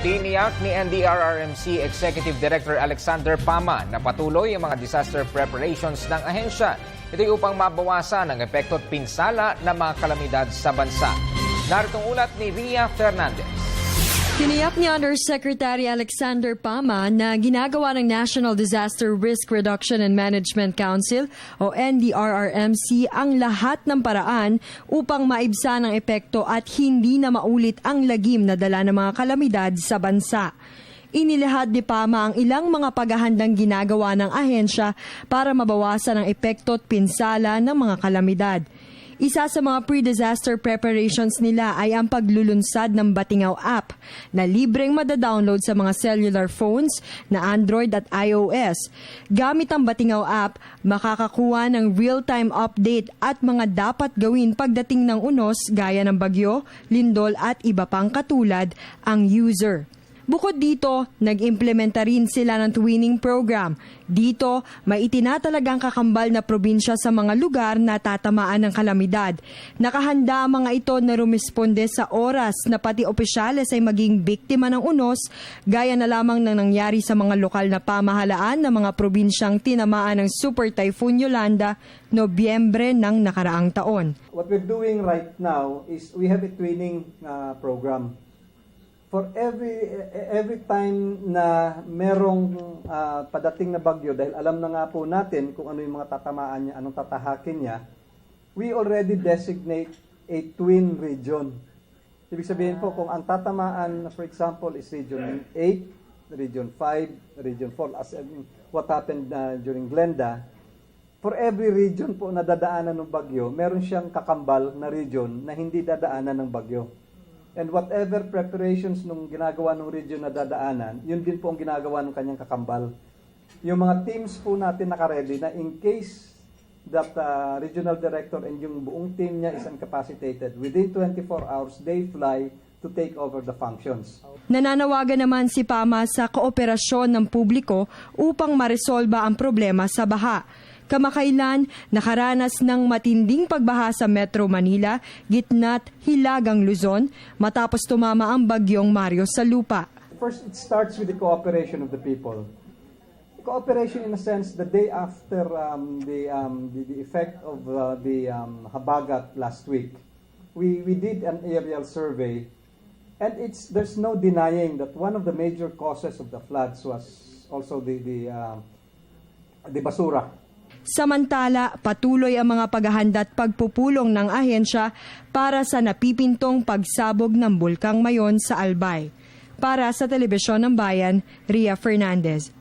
Tiniyak ni NDRRMC Executive Director Alexander Pama na patuloy ang mga disaster preparations ng ahensya. Ito'y upang mabawasan ang epekto at pinsala ng mga kalamidad sa bansa. Narito ang ulat ni Ria Fernandez. Tiniyak ni Undersecretary Alexander Pama na ginagawa ng National Disaster Risk Reduction and Management Council o NDRRMC ang lahat ng paraan upang maibsan ang epekto at hindi na maulit ang lagim na dala ng mga kalamidad sa bansa. Inilahad ni Pama ang ilang mga paghahandang ginagawa ng ahensya para mabawasan ang epekto at pinsala ng mga kalamidad. Isa sa mga pre-disaster preparations nila ay ang paglulunsad ng Batingaw app na libreng madadownload sa mga cellular phones na Android at iOS. Gamit ang Batingaw app, makakakuha ng real-time update at mga dapat gawin pagdating ng unos gaya ng bagyo, lindol at iba pang katulad ang user. Bukod dito, nag-implementa rin sila ng twinning program. Dito, may itinatalagang kakambal na probinsya sa mga lugar na tatamaan ng kalamidad. Nakahanda ang mga ito na rumisponde sa oras na pati opisyales ay maging biktima ng unos, gaya na lamang ng nangyari sa mga lokal na pamahalaan ng mga probinsyang tinamaan ng Super Typhoon Yolanda Nobyembre ng nakaraang taon. What we're doing right now is we have a twinning program. For every time na merong padating na bagyo, dahil alam na nga po natin kung ano yung mga tatamaan niya, anong tatahakin niya, we already designate a twin region. Ibig sabihin po, kung ang tatamaan, for example, is region 8, region 5, region 4, as what happened during Glenda, for every region po na dadaanan ng bagyo, meron siyang kakambal na region na hindi dadaanan ng bagyo. And whatever preparations nung ginagawa ng region na dadaanan, yun din po ang ginagawa ng kanyang kakambal. Yung mga teams po natin nakaredy na in case that regional director and yung buong team niya is incapacitated, within 24 hours, they fly to take over the functions. Nananawagan naman si Pama sa kooperasyon ng publiko upang maresolba ang problema sa baha. Kamakailan, nakaranas ng matinding pagbaha sa Metro Manila, gitna't Hilagang Luzon, matapos tumama ang bagyong Mario sa lupa. First, it starts with the cooperation of the people. Cooperation in a sense, the day after the effect of the habagat last week, we did an aerial survey, and there's no denying that one of the major causes of the floods was also the basura. Samantala, patuloy ang mga paghahanda at pagpupulong ng ahensya para sa napipintong pagsabog ng Bulkang Mayon sa Albay. Para sa Telebisyon ng Bayan, Ria Fernandez.